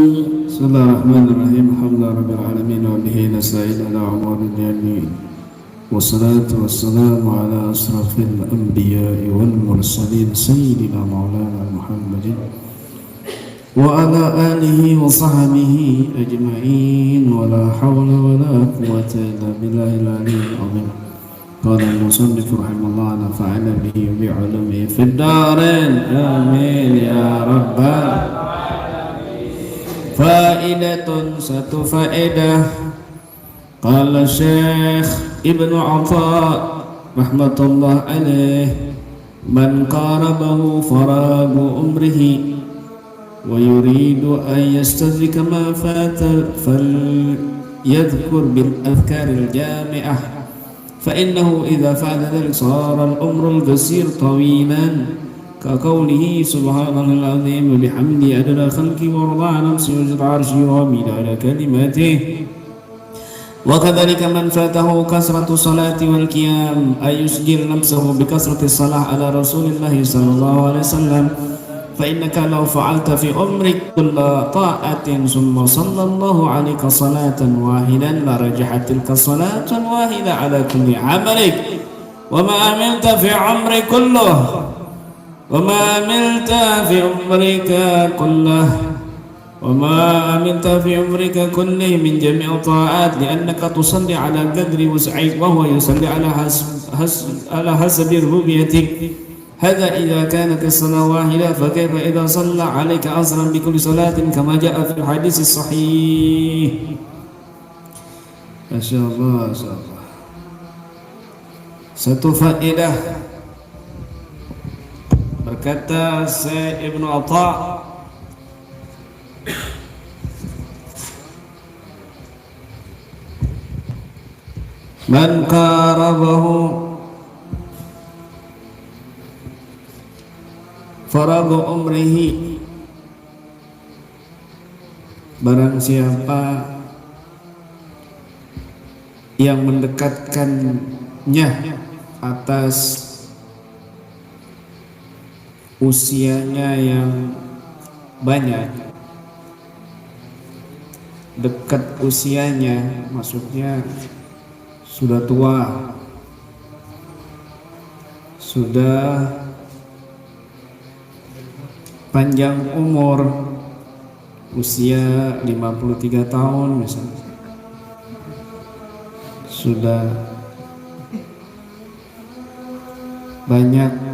Bismillahirrahmanirrahim. Alhamdulillahirabbil alamin wa bihi nasta'in ala umuri dunya wassalatu wassalamu ala asrafil anbiya'i wal mursalin sayyidina maulana Muhammadin wa ala alihi wa sahbihi ajma'in wa la hawla wa la quwwata illa billahil aliyyil azim. Qala al-musannif rahimahullah nafa'ana bihi wa bi'ulumihi fid darain amin ya rabbal. Faidatun, satu faedah. Qala Syekh Ibnu Atha rahmatullah alaih, man qarabahu faragu umrihi wa yuridu an yastadrika ma fata falyadhkur bil adhkaril jami'ah fa innahu idha fa'ala dhalik sara al-umru al-qasir tawilan كقوله سبحان الله العظيم وبحمده عدد خلقه ورضاء نفسه وزنة عرشه ومداد كلماته. وكذلك من فاته كثرة الصلاة والقيام أي يسجل نفسه بكثرة الصلاة على رسول الله صلى الله عليه وسلم فإنك لو فعلت في عمرك كل طاعة ثم صلى الله عليك صلاة واحدا لرجحت تلك الصلاة الواحدة على كل عملك وما عملت في عمرك كله وما عملت في عمرك كله من جميع الطاعات لأنك تصلي على قدر وسعك وهو يصلي على حسب ربوبيتك. هذا إذا كانت الصلاة واحدة فكيف إذا صلى عليك أصلا بكل صلاة كما جاء في الحديث الصحيح. ما شاء الله ما شاء الله. Satu faedah. Berkata Syekh Ibnu Atha, man qarabahu faragu umrihi, barang siapa yang mendekatkannya atas usianya yang banyak, dekat usianya maksudnya sudah tua, sudah panjang umur, usia 53 tahun misalnya, sudah banyak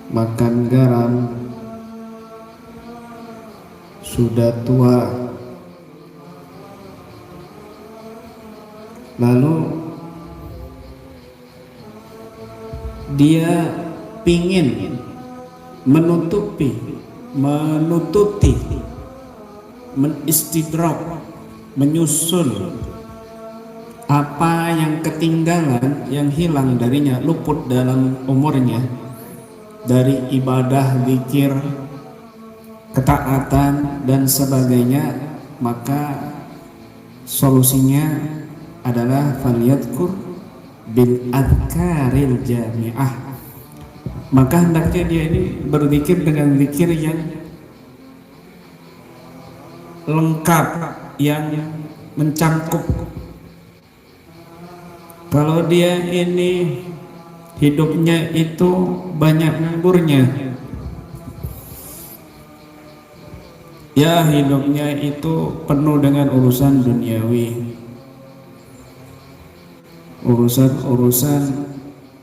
makan garam, sudah tua, lalu dia pingin menututi, menistidrak, menyusul apa yang ketinggalan, yang hilang darinya, luput dalam umurnya, dari ibadah, zikir, ketaatan dan sebagainya, maka solusinya adalah falyadhkur bil adhkaril jami'ah. Maka hendaknya dia ini berzikir dengan zikir yang lengkap, yang mencangkup. Kalau dia ini hidupnya itu banyak ngamburnya, ya hidupnya itu penuh dengan urusan duniawi, urusan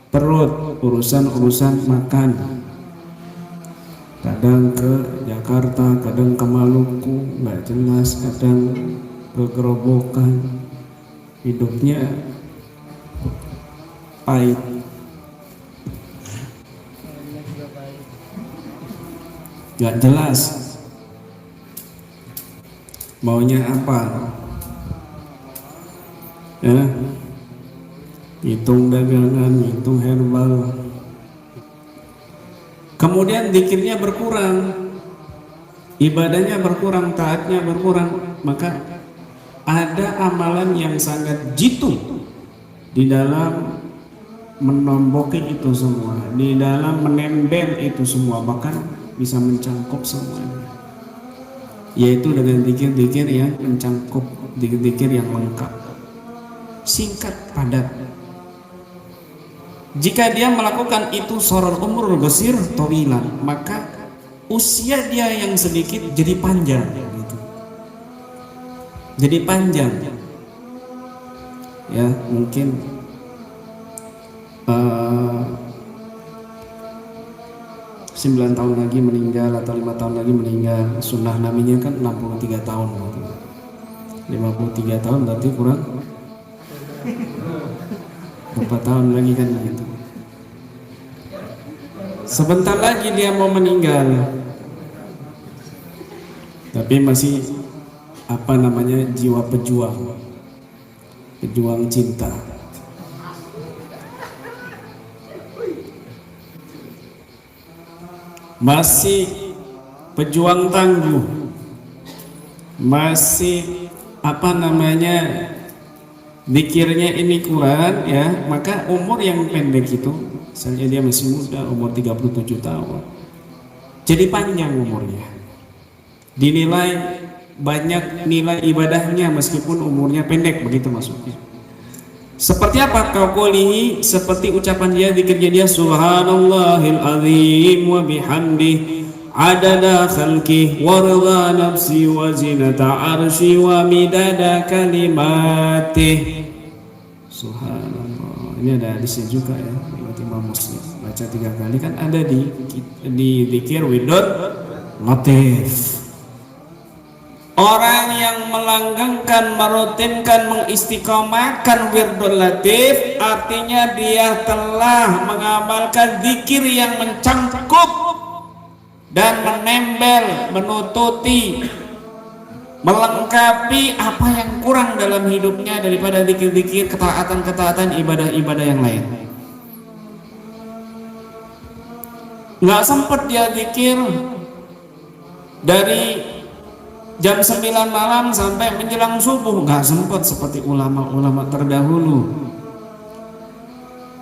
perut, urusan makan, kadang ke Jakarta, kadang ke Maluku, nggak jelas, kadang ke Gerobokan, hidupnya pahit. Gak jelas maunya apa, ya, hitung dagangan, hitung herbal. Kemudian zikirnya berkurang, ibadahnya berkurang, taatnya berkurang, maka ada amalan yang sangat jitu di dalam menomboki itu semua, di dalam menembel itu semua, bahkan bisa mencangkup semuanya. yaitu dengan zikir-zikir yang mencangkup, zikir-zikir yang lengkap, singkat, padat. Jika dia melakukan itu soror umur basir tawilan, maka usia dia yang sedikit jadi panjang gitu. Jadi panjang. Ya, mungkin 9 tahun lagi meninggal atau 5 tahun lagi meninggal. Sunnah nabinya kan 63 tahun gitu. 53 tahun berarti kurang berapa tahun lagi kan gitu. Sebentar lagi dia mau meninggal, tapi masih jiwa pejuang cinta. Masih pejuang tangguh, masih zikirnya ini Quran ya, maka umur yang pendek itu, misalnya dia masih muda umur 37 tahun, jadi panjang umurnya, dinilai banyak nilai ibadahnya meskipun umurnya pendek, begitu maksudnya. Seperti apa kaulihi, seperti ucapan dia, zikirnya dia, subhanallahil azim wa bihamdi adada khalqi wa ridha nafsi wa zinata arsy wa midada kalimatih. Subhanallah. Ini ada hadisnya juga ya, riwayat Imam Muslim. Baca 3 kali kan ada di zikir wirdul latif. Orang yang melanggengkan, merutinkan, mengistiqomahkan wirdul latif, artinya dia telah mengamalkan zikir yang mencangkup dan menempel, menututi, melengkapi apa yang kurang dalam hidupnya daripada zikir-zikir, ketaatan-ketaatan, ibadah-ibadah yang lain. Nggak sempat dia zikir dari jam 9 malam sampai menjelang subuh, nggak sempat seperti ulama-ulama terdahulu.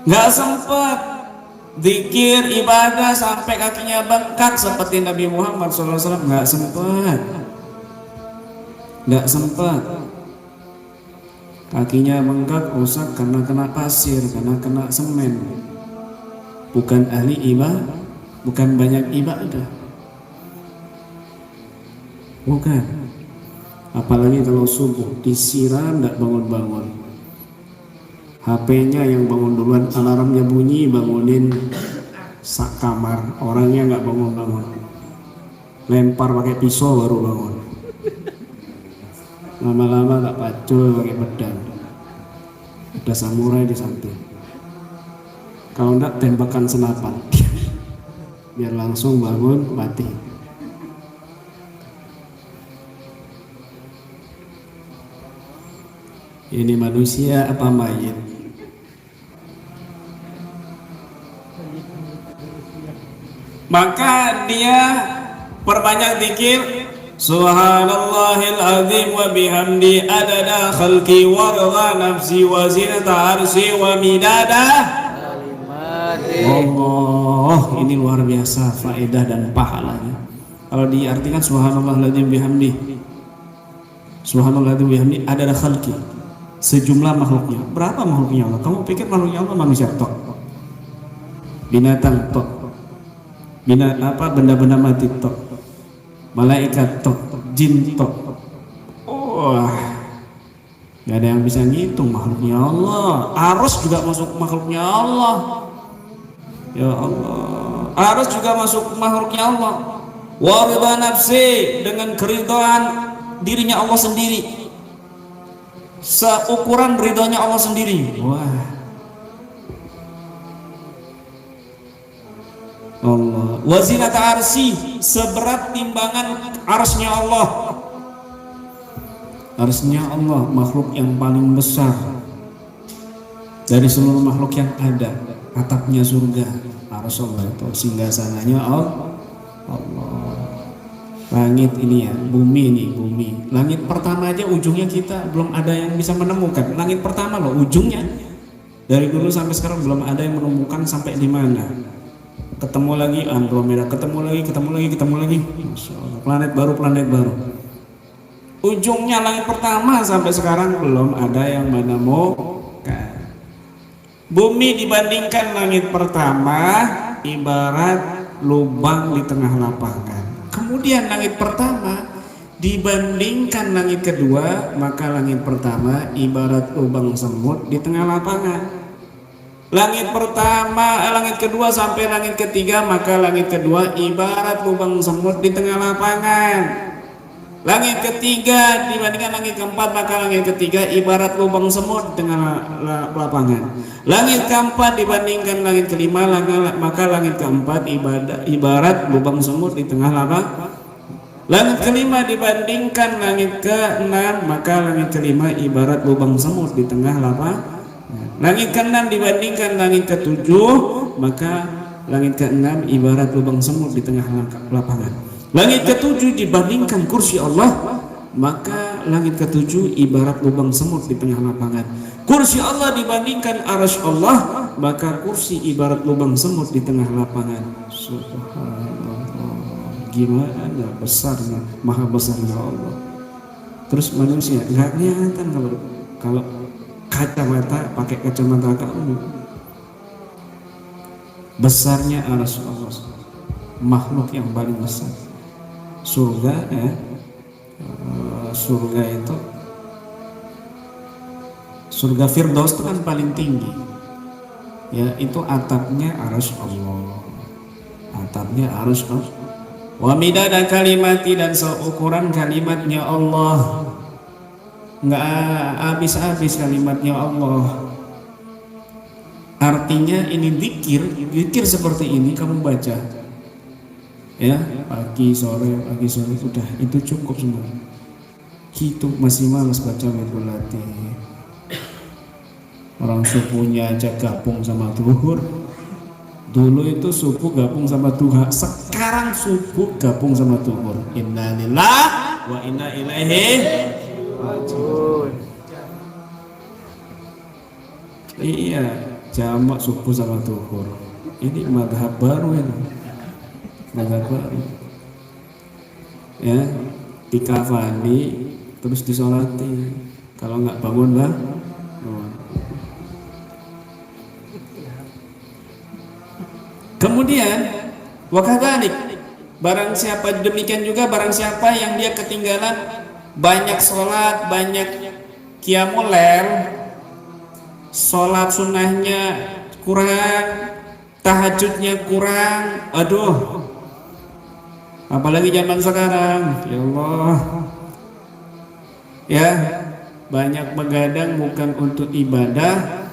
Nggak sempat zikir ibadah sampai kakinya bengkak seperti Nabi Muhammad SAW, nggak sempat. Kakinya bengkak rusak karena kena pasir, karena kena semen. Bukan ahli ibadah, bukan banyak ibadah. Bukan. Apalagi kalau subuh disiram tidak bangun-bangun. HP-nya yang bangun duluan, alarmnya bunyi, bangunin sak kamar, orangnya nggak bangun-bangun. Lempar pakai pisau baru bangun. Lama-lama tak pacul pakai pedang. Ada samurai di samping. Kalau enggak tembakan senapan. Biar langsung bangun mati. Ini manusia apa mayit? Maka dia perbanyak zikir, subhanallahil azim wa bihamdi adada khalqi wa ridha nafsi wa zinata arsy wa midada kalimatih. Allah, ini luar biasa faedah dan pahalanya. Kalau diartikan subhanallahil azim bihamdi, subhanallahil azim bihamdi adada khalqi, sejumlah makhluknya. Berapa makhluknya Allah? Kamu pikir makhluknya Allah manusia tok, binatang tok, benda-benda mati tok, malaikat tok, jin tok. Gak ada yang bisa ngitung makhluknya Allah. Arus juga masuk makhluknya Allah. Ya Allah, arus juga masuk makhluknya Allah. Wa ridha nafsi, dengan keridhaan dirinya Allah sendiri, seukuran ridhonya Allah sendiri. Wah, Allah. Wazinata arsy, seberat timbangan arsy-nya Allah. Arsy-nya Allah, makhluk yang paling besar dari seluruh makhluk yang ada. Atapnya surga, arsy Allah itu singgasananya Allah. Langit ini ya, bumi ini, bumi. Langit pertama aja ujungnya kita belum ada yang bisa menemukan. Langit pertama loh ujungnya. Dari dulu sampai sekarang belum ada yang menemukan sampai di mana. Ketemu lagi Andromeda, ketemu lagi. Masya Allah. Planet baru. ujungnya langit pertama sampai sekarang belum ada yang menemukan. Bumi dibandingkan langit pertama ibarat lubang di tengah lapangan. Kemudian langit pertama dibandingkan langit kedua, maka langit pertama ibarat lubang semut di tengah lapangan. Langit pertama, langit kedua sampai langit ketiga, maka langit kedua ibarat lubang semut di tengah lapangan. Langit ketiga dibandingkan langit keempat, maka langit ketiga ibarat lubang semut di tengah lapangan. Langit keempat dibandingkan langit kelima, maka langit keempat ibarat lubang semut di tengah lapangan. Langit kelima dibandingkan langit keenam, maka langit kelima ibarat lubang semut di tengah lapangan. Langit keenam dibandingkan langit ketujuh, maka langit keenam ibarat lubang semut di tengah lapangan. Langit ketujuh dibandingkan kursi Allah, maka langit ketujuh ibarat lubang semut di tengah lapangan. Kursi Allah dibandingkan arasy Allah, maka kursi ibarat lubang semut di tengah lapangan. Subhanallah, gimana besarnya, maha besarnya Allah. Terus manusia nggak kelihatan kalau kacamata, pakai kacamata kamu. Besarnya arasy Allah, makhluk yang paling besar. Surga surga itu, surga Firdaus itu kan paling tinggi ya, itu atapnya arasy Allah, atapnya arasy Allah. Wa midada kalimati, dan seukuran kalimatnya Allah, nggak habis-habis kalimatnya Allah. Artinya ini zikir seperti ini kamu baca ya, pagi sore sudah, itu cukup semua. Itu masih malas baca Wirdul orang subuhnya aja gabung sama duhur. Dulu itu subuh gabung sama duha, sekarang subuh gabung sama duhur. Inna lillahi wa inna ilaihi raji'un. Iya, jamak subuh sama duhur. Ini madhab baru ini. Mazhab baru ya, dikafani terus disolati, kalau nggak bangun lah. Kemudian wakadzalik, barang siapa, demikian juga barang siapa yang dia ketinggalan banyak sholat, banyak qiyamul lail, sholat sunnahnya kurang, tahajudnya kurang, aduh, apalagi zaman sekarang, ya Allah ya, banyak begadang bukan untuk ibadah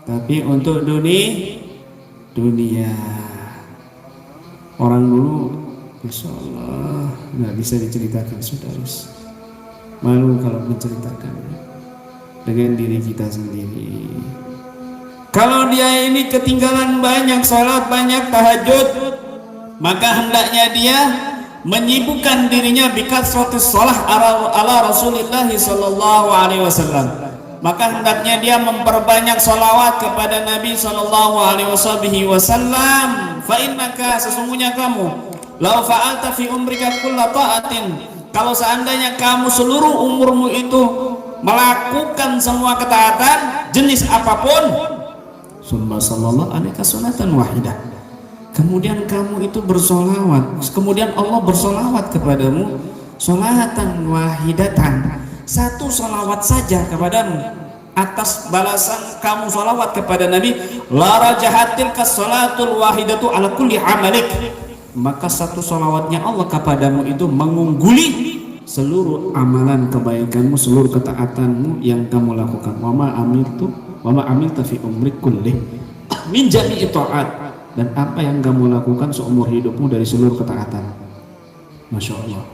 tapi untuk dunia. Orang dulu Insya Allah nggak bisa diceritakan, saudara, malu kalau menceritakan dengan diri kita sendiri. Kalau dia ini ketinggalan banyak sholat, banyak tahajud, maka hendaknya dia menyibukkan dirinya bikasratis shalah ala Rasulillah sallallahu alaihi wasallam. Maka hendaknya dia memperbanyak sholawat kepada Nabi sallallahu alaihi wasallam. Fa innaka, sesungguhnya kamu, lau fa'alta fi umrika kulla ta'atin, kalau seandainya kamu seluruh umurmu itu melakukan semua ketaatan jenis apapun, summa sallallahu alaika salatan wahidah, kemudian kamu itu bersolawat, kemudian Allah bersolawat kepadamu solatan wahidatan, satu solawat saja kepadamu atas balasan kamu solawat kepada Nabi, la rajahatil kasolatul wahidatu ala kulli amalik, maka satu solawatnya Allah kepadamu itu mengungguli seluruh amalan kebaikanmu, seluruh ketaatanmu yang kamu lakukan. Wa ma amilta fi umrik kullih min jami'i ta'at, dan apa yang kamu lakukan seumur hidupmu dari seluruh ketaatan. Masya Allah.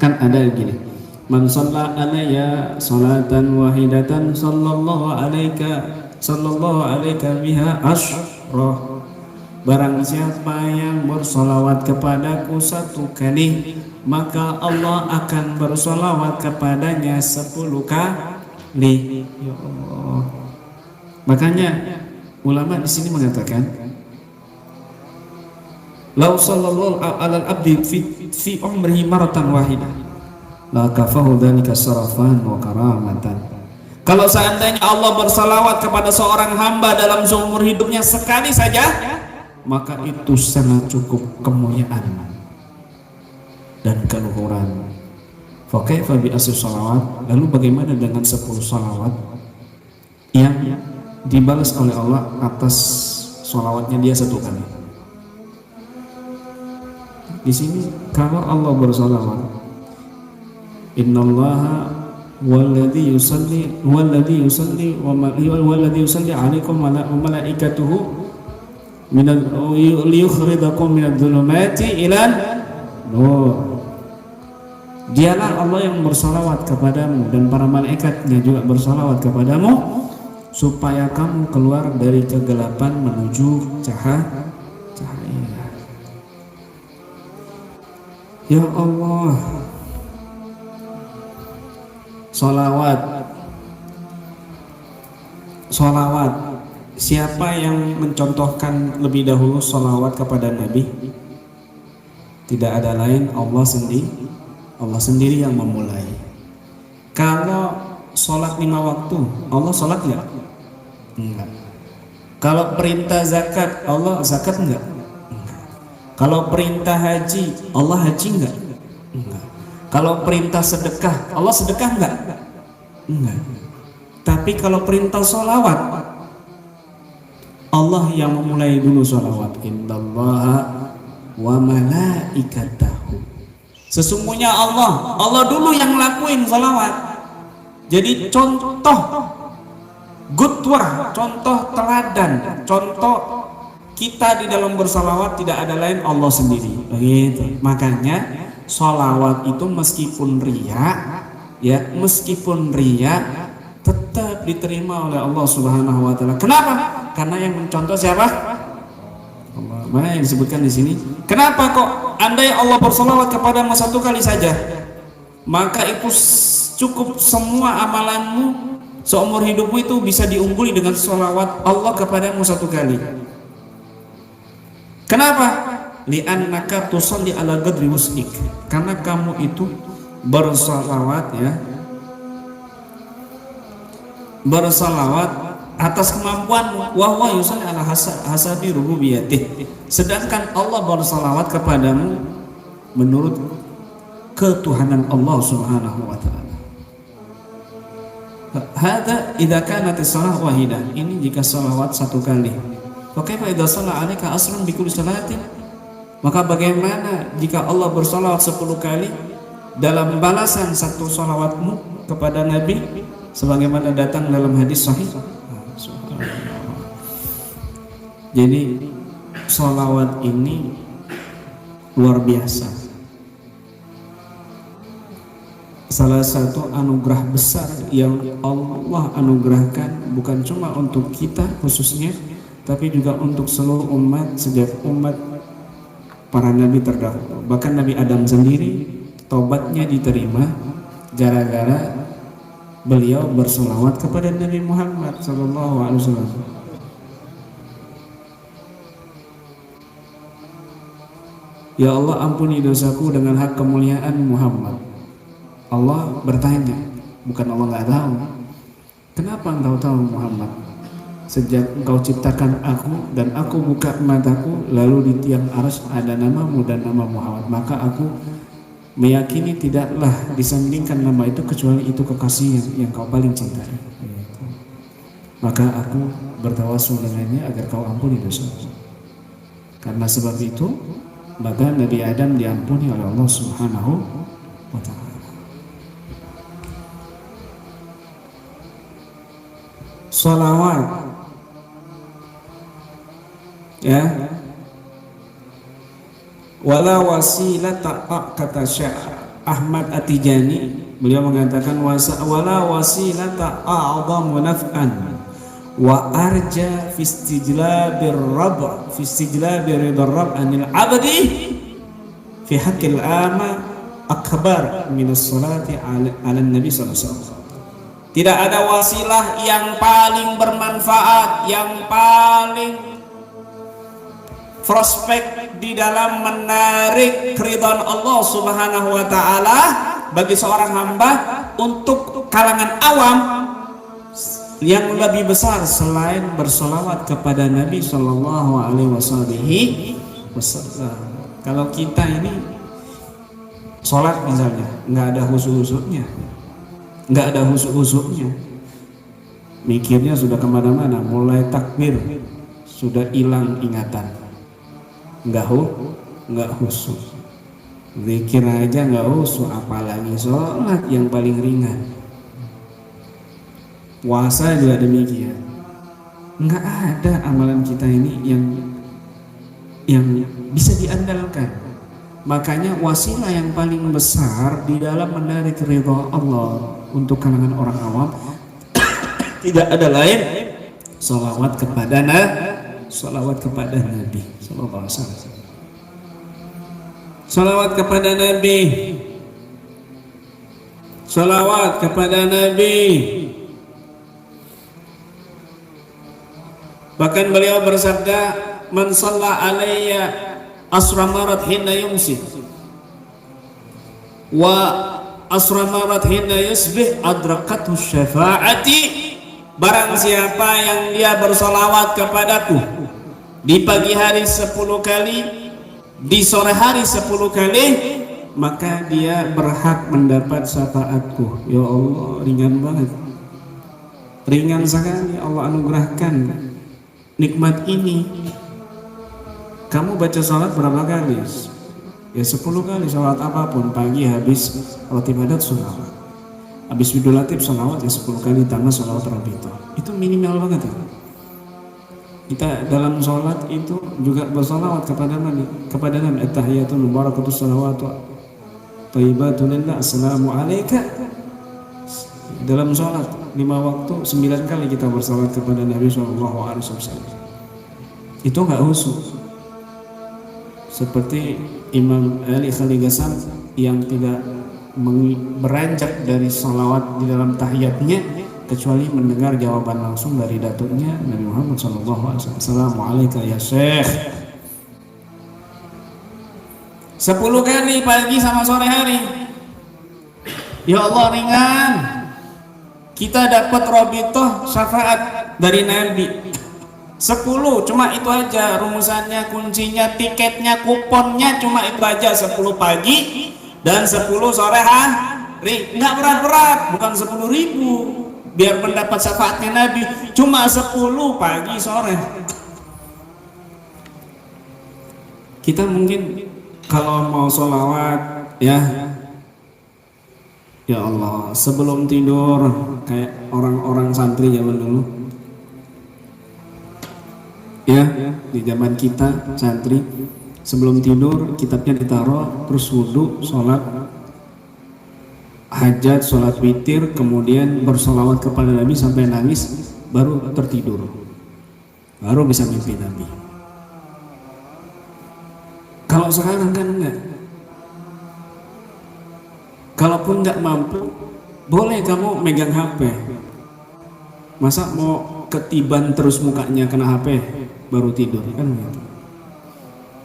Kan ada gini, man shalla alayya salatan wahidatan sallallahu alaika biha asyra, barang siapa yang bersolawat kepadaku satu kali, maka Allah akan bersolawat kepadanya 10 kali. Ya Allah. Makanya ulama di sini mengatakan, lau sallallahu alal abdi fi umrihi maratan wahidah, la kafahu dzalika sarafan wa karamatan. Kalau seandainya Allah bersalawat kepada seorang hamba dalam seumur hidupnya sekali saja, maka itu sangat cukup kemuliaan dan keluhuran. Fa kaifa bi asy shalawat? Lalu bagaimana dengan 10 salawat yang dibalas oleh Allah atas sholawatnya dia 1 kali? Di sini kalau Allah bersalawat, innallaha walladzi yusalli wa yusalli 'alaikum wa malaikatuhu liyukhrijakum minadh dhulumati ilal nur. Dialah Allah yang bersalawat kepadamu dan para malaikatnya juga bersalawat kepadamu supaya kamu keluar dari kegelapan menuju cahaya. Ya Allah, Salawat. Siapa yang mencontohkan lebih dahulu salawat kepada Nabi? Tidak ada lain, Allah sendiri yang memulai. Kalau sholat 5 waktu, Allah sholat enggak? Enggak. Kalau perintah zakat, Allah zakat enggak? Enggak. Kalau perintah haji, Allah haji enggak? Enggak. Kalau perintah sedekah, Allah sedekah enggak? Enggak. Tapi kalau perintah sholawat, Allah yang memulai dulu sholawat. Innallaha wa malaikatahu. Sesungguhnya Allah dulu yang ngelakuin sholawat. Jadi contoh gutwah, contoh teladan, contoh kita di dalam bersalawat tidak ada lain Allah sendiri. Begitu. Makanya sholawat itu meskipun riya tetap diterima oleh Allah Subhanahu wa taala. Kenapa? Karena yang mencontoh siapa? Allah. Mana yang disebutkan di sini? Kenapa kok andai Allah bersalawat kepadamu 1 kali saja, maka itu cukup semua amalanmu seumur hidupmu itu bisa diungguli dengan sholawat Allah kepadamu 1 kali. Kenapa? Li'annaka tusalli ala qadri wus'ik. Karena kamu itu bersalawat atas kemampuanmu. Wa huwa yusalli ala hasabi rububiyatih. Sedangkan Allah bersalawat kepadamu menurut ketuhanan Allah Subhanahu wa taala. Hadza idza kanat as-salah wahidah. Ini jika salawat 1 kali. Wa kaifa idza shalla 'alaika asrun bi kulli salatin? Maka bagaimana jika Allah bersalawat 10 kali dalam balasan 1 salawatmu kepada Nabi sebagaimana datang dalam hadis sahih? Jadi salawat ini luar biasa. Salah satu anugerah besar yang Allah anugerahkan bukan cuma untuk kita khususnya, tapi juga untuk seluruh umat, sejak umat para nabi terdahulu. Bahkan Nabi Adam sendiri tobatnya diterima gara-gara beliau bersolawat kepada Nabi Muhammad SAW. Ya Allah, ampuni dosaku dengan hak kemuliaan Muhammad. Allah bertanya, bukan Allah nggak tahu. Kenapa engkau tahu Muhammad? Sejak engkau ciptakan aku dan aku buka mataku, lalu di tiang arsy ada namamu dan nama Muhammad, maka aku meyakini tidaklah disandingkan nama itu kecuali itu kekasih yang kau paling cintai. Maka aku bertawasul dengannya agar kau ampuni dosaku. Karena sebab itu maka Nabi Adam diampuni oleh Allah Subhanahu wa ta'ala. Salawat wala wasilata, kata Syekh Ahmad At-Tijani, beliau mengatakan wala wasilata a'dhamu naf'an wa arja fi istijlabir rabb fi istijlabir rabb anil abdi fi haqqil ama akbar min as-salati ala nabi sallallahu alaihi wasallam. Tidak ada wasilah yang paling bermanfaat, yang paling prospek di dalam menarik keridhaan Allah Subhanahu wa taala bagi seorang hamba untuk kalangan awam yang lebih besar selain bersolawat kepada Nabi Shallallahu Alaihi Wasallam. Kalau kita ini sholat misalnya nggak ada khusyuk-khusyuknya, mikirnya sudah kemana-mana, mulai takbir sudah hilang ingatan, nggak khusyuk, zikir aja nggak khusyuk, apalagi sholat yang paling ringan. Puasa juga demikian. Nggak ada amalan kita ini yang bisa diandalkan. Makanya wasilah yang paling besar di dalam menarik ridha Allah untuk kalangan orang awam tidak ada lain salawat kepada Nabi sallallahu alaihi wasallam. Salawat kepada Nabi. Salawat kepada Nabi. Bahkan beliau bersabda, "Man shalla alayya asra marat hina yumsi wa asra marat hina yusbih adrakathu syafa'ati." Barang siapa yang dia bersolawat kepadaku di pagi hari 10 kali, di sore hari 10 kali, maka dia berhak mendapat syafaatku. Ya Allah, ringan banget, ringan sekali Allah anugerahkan nikmat ini. Kamu baca salat berapa kali? Ya 10 kali, salat apapun, pagi habis roti padat salawat, habis Widul Latif salawat ya 10 kali tambah salawat Rabito. Itu minimal banget ya. Kita dalam salat itu juga bersalawat kepada Nabi, at-tahiyatul mubarakatus salawatu thayyibatun lillah, assalamu alayka. Dalam sholat 5 waktu 9 kali kita bersalawat kepada Nabi SAW. Itu nggak khusyuk. Seperti Imam Ali Khalil Ghazali yang tidak beranjak dari salawat di dalam tahiyatnya kecuali mendengar jawaban langsung dari datuknya Nabi Muhammad SAW. Assalamualaikum ya Syekh. 10 kali pagi sama sore hari. Ya Allah, ringan. Kita dapat robitoh syafaat dari Nabi 10, cuma itu aja rumusannya, kuncinya, tiketnya, kuponnya, cuma itu aja. 10 pagi dan 10 sore hari. Nggak berat-berat, bukan 10.000 biar mendapat syafaatnya Nabi, cuma 10 pagi sore. Kita mungkin kalau mau sholawat ya Allah, sebelum tidur kayak orang-orang santri zaman dulu. Ya, di zaman kita santri sebelum tidur kitabnya ditaruh, terus wudhu, sholat hajat, sholat witir, kemudian bersolawat kepada Nabi sampai nangis, baru tertidur, baru bisa mimpi Nabi. Kalau sekarang kan enggak. Kalaupun nggak mampu, boleh kamu megang HP. Masa mau ketiban terus mukanya kena HP baru tidur kan gitu.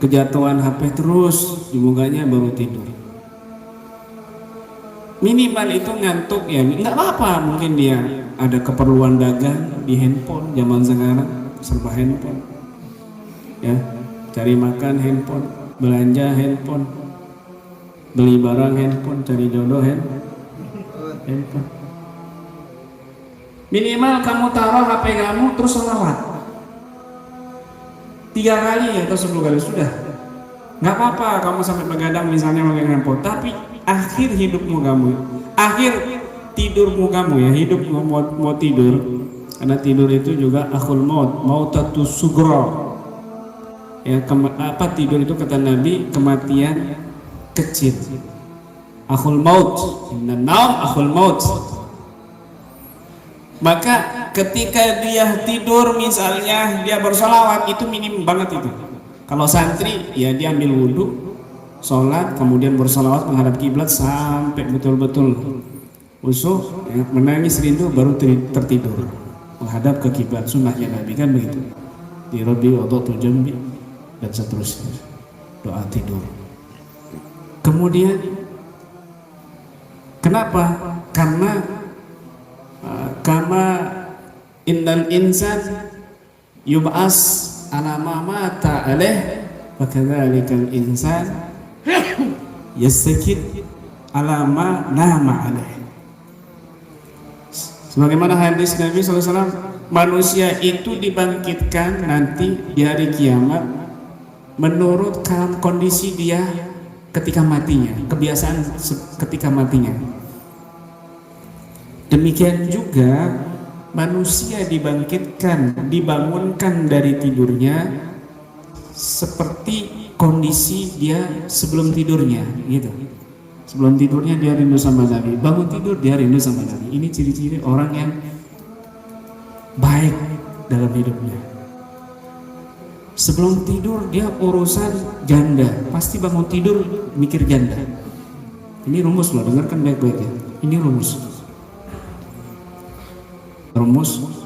Kejatuhan HP terus di mukanya baru tidur. Minimal itu ngantuk ya, nggak apa-apa. Mungkin dia ada keperluan dagang di handphone, zaman sekarang serba handphone. Ya, cari makan handphone, belanja handphone, beli barang handphone, cari jodoh handphone. Minimal kamu taruh HP kamu terus sholawat 3 kali atau 10 kali sudah. Nggak apa-apa kamu sampai begadang misalnya pakai handphone, tapi akhir hidupmu kamu, akhir tidurmu kamu ya, hidupmu mau tidur, karena tidur itu juga akhul mautatus sugra. Ya, tidur itu kata Nabi kematian kecil. Akhul maut, inna naum akhul maut. Maka ketika dia tidur misalnya dia bersolawat, itu minim banget itu. Kalau santri ya dia ambil wudhu, sholat, kemudian bersolawat menghadap kiblat sampai betul-betul khusyuk, ya, menangis rindu, baru tertidur menghadap ke kiblat. Sunnahnya Nabi kan begitu. Di Rabbi wadatu jambi dan seterusnya, doa tidur. Kemudian Kenapa? Karena kama innal insan yub'as ala ma mata alaih fakadzalikal insan yastakid ala ma nama alaih. Sebagaimana hadis Nabi SAW, manusia itu dibangkitkan nanti di hari kiamat menurut kondisi dia ketika matinya, kebiasaan ketika matinya. Demikian juga manusia dibangunkan dari tidurnya seperti kondisi dia sebelum tidurnya, gitu. Sebelum tidurnya dia rindu sama Nabi, bangun tidur dia rindu sama Nabi. Ini ciri-ciri orang yang baik dalam hidupnya. Sebelum tidur dia urusan janda, pasti bangun tidur mikir janda. Ini rumus loh, dengarkan baik-baik ya. Ini rumus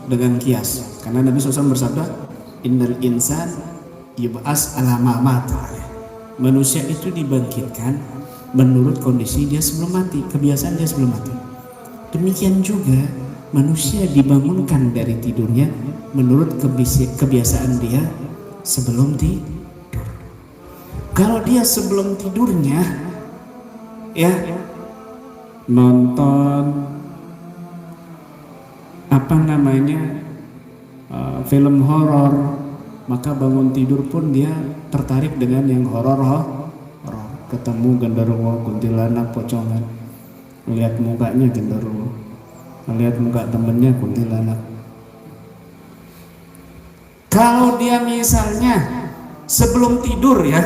dengan kias. Karena Nabi SAW bersabda, innal insan yub'as ala ma mata. Manusia itu dibangkitkan menurut kondisi dia sebelum mati, kebiasaan dia sebelum mati. Demikian juga manusia dibangunkan dari tidurnya menurut kebiasaan dia sebelum tidur. Kalau dia sebelum tidurnya ya nonton film horor, maka bangun tidur pun dia tertarik dengan yang horor. Ketemu genderuwo, kuntilanak, pocongan, melihat mukanya genderuwo, melihat muka temennya kuntilanak. Kalau dia misalnya sebelum tidur ya,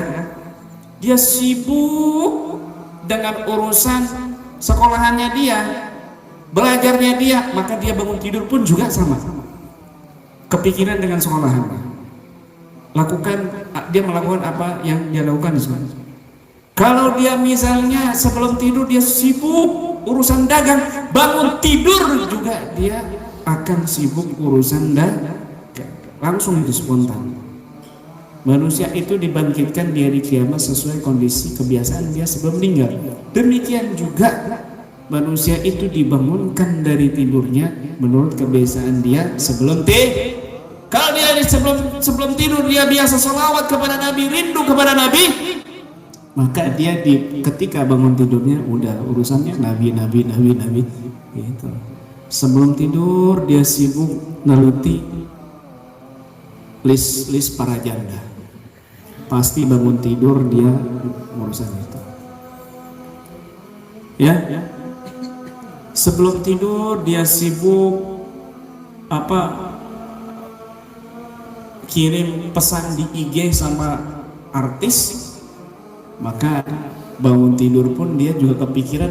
dia sibuk dengan urusan sekolahannya dia, belajarnya dia, maka dia bangun tidur pun juga sama, kepikiran dengan sekolahannya. Dia melakukan apa yang dia lakukan di sana. Kalau dia misalnya sebelum tidur dia sibuk urusan dagang, bangun tidur juga dia akan sibuk urusan dagang. Langsung itu spontan. Manusia itu dibangkitkan di hari kiamat sesuai kondisi kebiasaan dia sebelum meninggal. Demikian juga manusia itu dibangunkan dari tidurnya menurut kebiasaan dia sebelum tidur. Kalau dia sebelum tidur dia biasa sholawat kepada Nabi, rindu kepada Nabi, maka dia ketika bangun tidurnya udah urusannya Nabi gitu. Sebelum tidur dia sibuk neliti list para janda, pasti bangun tidur dia urusan itu ya. Sebelum tidur dia sibuk kirim pesan di IG sama artis, maka bangun tidur pun dia juga kepikiran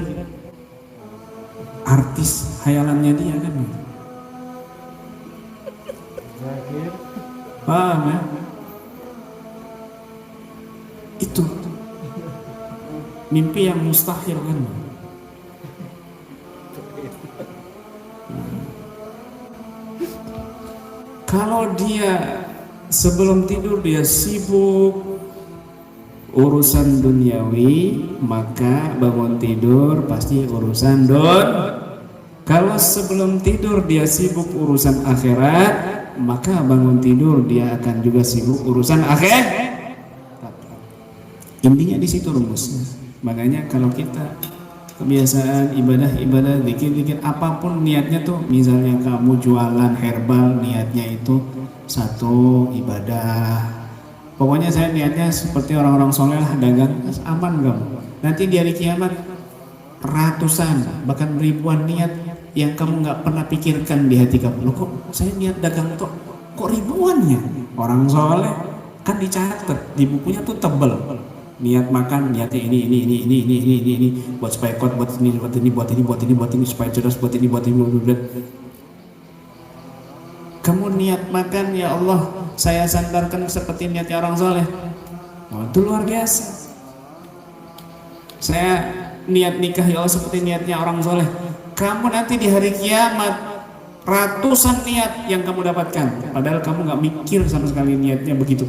artis hayalannya dia kan. Paham ya? Itu mimpi yang mustahil kan. Kalau dia sebelum tidur dia sibuk urusan duniawi, maka bangun tidur pasti urusan Kalau sebelum tidur dia sibuk urusan akhirat, maka bangun tidur dia akan juga sibuk urusan akhirat. Intinya di situ rumusnya. Makanya kalau kita kebiasaan ibadah, zikir apapun niatnya tuh, misalnya kamu jualan herbal, niatnya itu satu ibadah. Pokoknya saya niatnya seperti orang-orang soleh lah, dagang, aman kamu. Nanti di hari kiamat ratusan bahkan ribuan niat yang kamu nggak pernah pikirkan di hati kamu. Loh kok saya niat dagang tuh kok ribuannya? Orang soleh kan dicatat di bukunya tuh tebel. Niat makan, niatnya ini buat supaya kuat, buat ini supaya cerdas, buat ini. Kamu niat makan, ya Allah saya sandarkan seperti niatnya orang soleh. Oh, itu luar biasa. Saya niat nikah, ya Allah seperti niatnya orang soleh. Kamu nanti di hari kiamat ratusan niat yang kamu dapatkan, padahal kamu nggak mikir sama sekali niatnya begitu.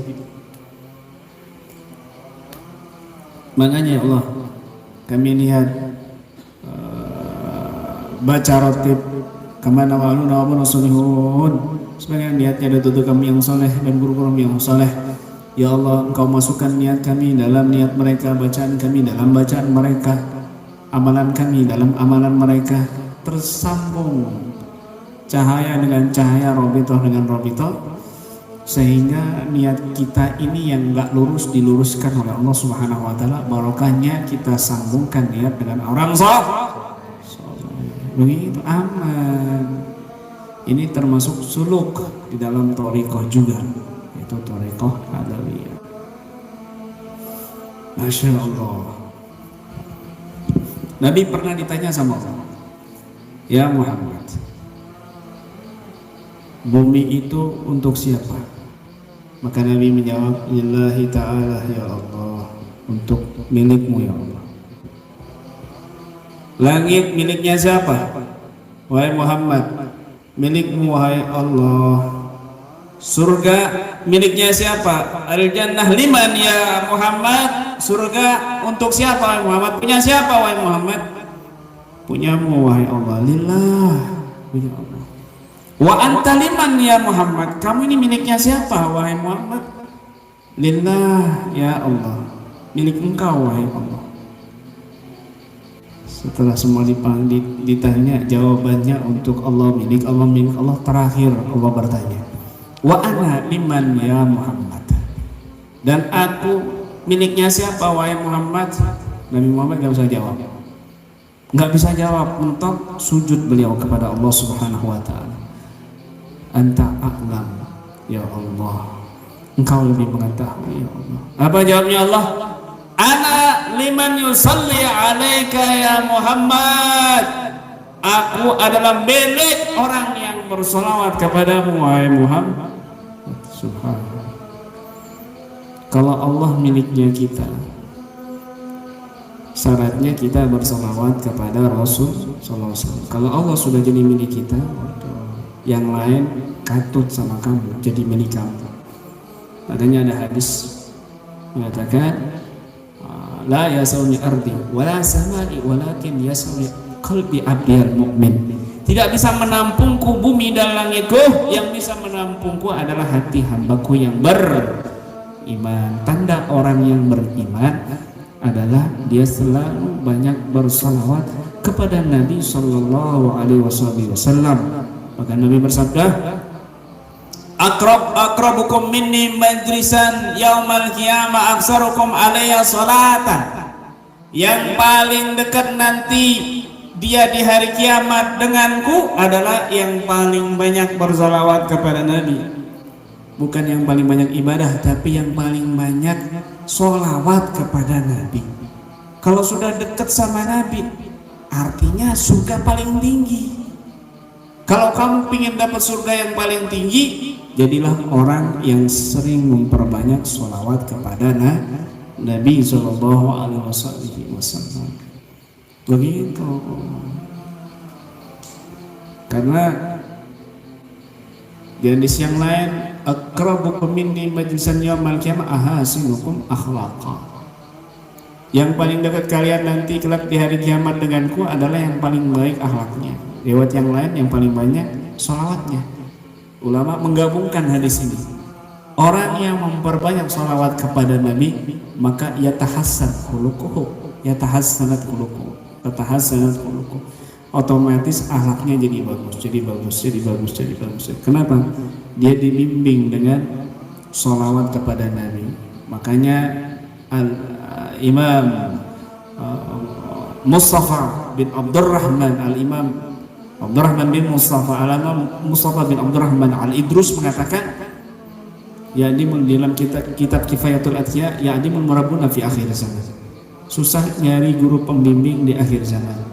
Makanya ya Allah, kami lihat baca rotib kemana waluna wa solihun, sebagai niatnya ada tutur kami yang soleh dan guru-guru kami yang soleh. Ya Allah, Engkau masukkan niat kami dalam niat mereka, bacaan kami dalam bacaan mereka, amalan kami dalam amalan mereka, tersambung cahaya dengan cahaya, robitoh dengan robitoh, sehingga niat kita ini yang gak lurus diluruskan oleh Allah Subhanahu wa Ta'ala. Barokahnya kita sambungkan niat dengan orang soleh. Begitu aman. Ini termasuk suluk di dalam thariqah juga, itu thariqah Alawiyah. Masya Allah. Nabi pernah ditanya sama Allah, ya Muhammad, bumi itu untuk siapa? Maka Nabi menjawab, lillahi ta'ala ya Allah, untuk milikmu ya Allah. Langit miliknya siapa? Wahai Muhammad, milikmu wahai Allah. Surga miliknya siapa? Al-jannah liman ya Muhammad. Surga untuk siapa wahai Muhammad? Punya siapa wahai Muhammad? Punyamu wahai Allah. Lillah, punya Allah. Wa anta liman ya Muhammad. Kamu ini miliknya siapa wahai Muhammad? Lillah ya Allah, milik engkau wahai Allah. Setelah semua ditanya jawabannya untuk Allah, milik Allah, milik Allah. Terakhir Allah bertanya, wa ana liman ya Muhammad, dan aku miliknya siapa wahai Muhammad? Nabi Muhammad gak bisa jawab, gak bisa jawab. Mentok sujud beliau kepada Allah Subhanahu wa Ta'ala. Anta a'lam ya Allah, engkau lebih mengetahui ya Allah. Apa jawabnya Allah? Ana liman yusalli alaika ya Muhammad. Aku adalah milik orang yang bersolawat kepadamu wahai Muhammad. Subhanallah. Kalau Allah miliknya kita, syaratnya kita bersolawat kepada Rasul sallallahu alaihi wasallam. Kalau Allah sudah jadi milik kita, yang lain katut sama kamu jadi milik kamu. Makanya ada hadis mengatakan, la yasauni ardi wala samai walakin yasauni qalbi abdil mu'min. Tidak bisa menampungku bumi dan langitku, yang bisa menampungku adalah hati hambaku yang beriman. Tanda orang yang beriman adalah dia selalu banyak bersalawat kepada Nabi sallallahu alaihi wasallam. Maka Nabi bersabda, akrabukum minni majlisan yaumal qiyamah aksarukum alayya salatan. Yang paling dekat nanti dia di hari kiamat denganku adalah yang paling banyak bersalawat kepada Nabi. Bukan yang paling banyak ibadah, tapi yang paling banyak sholawat kepada Nabi. Kalau sudah dekat sama Nabi, artinya surga paling tinggi. Kalau kamu ingin dapat surga yang paling tinggi, jadilah orang yang sering memperbanyak sholawat kepada Nabi Sallallahu Alaihi Wasallam. Begitu. Karena di hadis yang lain, akrabukum minni majlisan yaumal qiyamah ahasinukum akhlaqa. Yang paling dekat kalian nanti kelak di hari kiamat denganku adalah yang paling baik akhlaknya. Lewat yang lain yang paling banyak sholawatnya. Ulama menggabungkan hadis ini. Orang yang memperbanyak sholawat kepada Nabi, maka yatahassan khuluquhu, yatahassanat khuluquhu, yatahassanat khuluquhu. Otomatis akhlaknya jadi bagus, jadi bagus, jadi bagus, jadi bagus. Kenapa? Dia dibimbing dengan sholawat kepada Nabi. Makanya Imam Mustafa bin Abdurrahman, Al-Imam Abdurrahman bin Mustafa bin Abdurrahman Al-Idrus mengatakan, ya'dimun dalam kitab Kifayatul Atqiya, ya'dimul murabbuna fi akhir zaman. Susah nyari guru pembimbing di akhir zaman.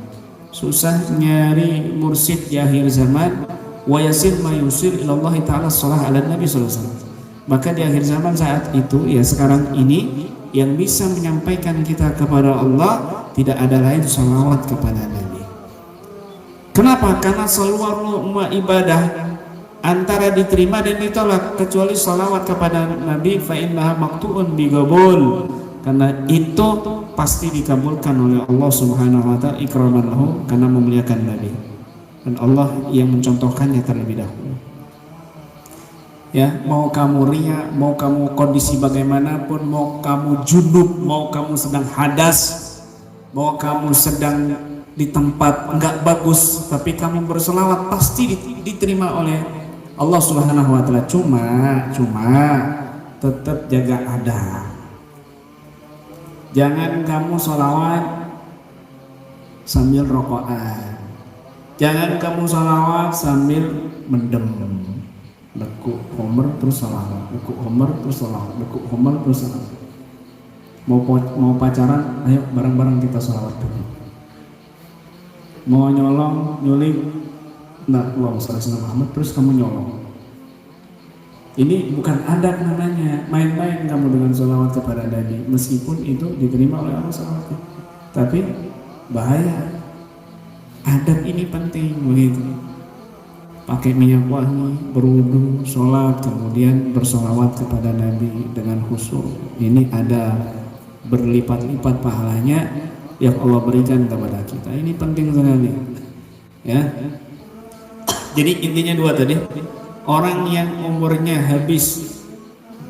Susah nyari mursyid di akhir zaman. Wa yasir ma yusir ila Allah Ta'ala shalah ala Nabi sallallahu alaihi wasallam. Maka di akhir zaman saat itu, ya sekarang ini, yang bisa menyampaikan kita kepada Allah tidak ada lain salawat kepada Nabi. Kenapa? Karena seluruh ibadah antara diterima dan ditolak kecuali salawat kepada Nabi, fa innaha maqtu'un bi qabul. Karena itu pasti dikabulkan oleh Allah Subhanahu wa Ta'ala ikraman lahu, karena memuliakan Nabi. dan Allah yang mencontohkannya terlebih dahulu. Ya, mau kamu riya, mau kamu kondisi bagaimanapun, mau kamu junub, mau kamu sedang hadas, mau kamu sedang di tempat enggak bagus, tapi kamu berselawat pasti diterima oleh Allah Subhanahu wa taala. Cuma tetap jaga adab. Jangan kamu sholawat sambil rokokan. Jangan kamu sholawat sambil mendem. Lekuk homer terus sholawat, lekuk homer terus sholawat, lekuk homer terus sholawat. Mau pacaran, ayo bareng-bareng kita sholawat dulu. Mau nyolong, nyulik, nah uang Rasulullah Muhammad terus kamu nyolong. Ini bukan adab namanya, main-main kamu dengan sholawat kepada Nabi, meskipun itu diterima oleh Allah SWT. Tapi bahaya. Adab ini penting begitu. Pakai minyak wangi, berwudu, sholat, kemudian bersolawat kepada Nabi dengan khusyuk. Ini ada berlipat-lipat pahalanya yang Allah berikan kepada kita. Ini penting sekali. Ya. Jadi intinya dua tadi. Orang yang umurnya habis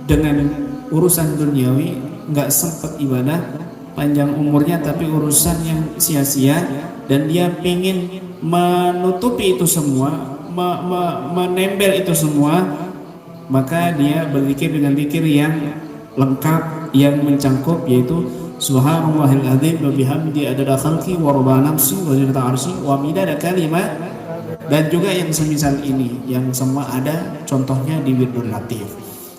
dengan urusan duniawi, nggak sempat ibadah, panjang umurnya tapi urusan yang sia-sia, dan dia ingin menutupi itu semua, menembel itu semua, maka dia berzikir dengan zikir yang lengkap, yang mencangkup, yaitu Subhanallahil azim wa bihamdi adada khalqi wa rida nafsi wa zinata arsy wa midada kalimat, dan juga yang semisal ini, yang semua ada contohnya di Wirdul Latif.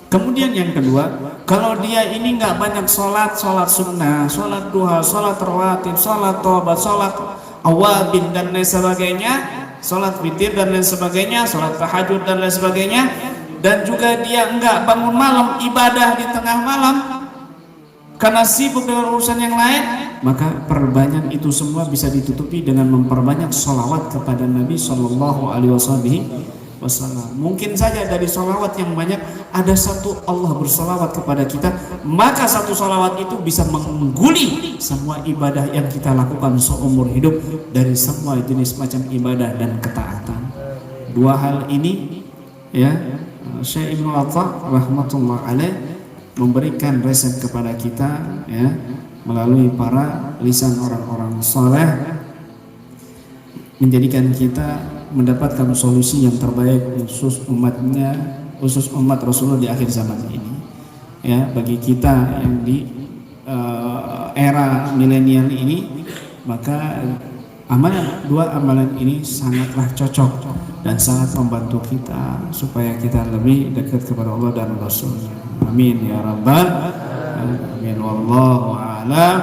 Kemudian yang kedua, kalau dia ini nggak banyak sholat sunnah, sholat duha, sholat rawatib, sholat tobat, sholat awabin dan lain sebagainya, sholat witir dan lain sebagainya, sholat tahajud dan lain sebagainya, dan juga dia enggak bangun malam ibadah di tengah malam karena sibuk dengan urusan yang lain, maka perbanyak itu semua bisa ditutupi dengan memperbanyak sholawat kepada Nabi Shallallahu Alaihi Wasallam. Mungkin saja dari sholawat yang banyak ada satu Allah bersolawat kepada kita, maka satu sholawat itu bisa mengguli semua ibadah yang kita lakukan seumur hidup dari semua jenis macam ibadah dan ketaatan. Dua hal ini, ya, Syekh Ibnu Atha rahmatullah alaih memberikan resep kepada kita, ya, melalui para lisan orang-orang saleh, menjadikan kita mendapatkan solusi yang terbaik khusus umatnya, khusus umat Rasulullah di akhir zaman ini. Ya, bagi kita yang di era milenial ini, maka dua amalan ini sangatlah cocok dan sangat membantu kita supaya kita lebih dekat kepada Allah dan Rasulnya. Amin ya rabbal alamin. Wallahu a'lam.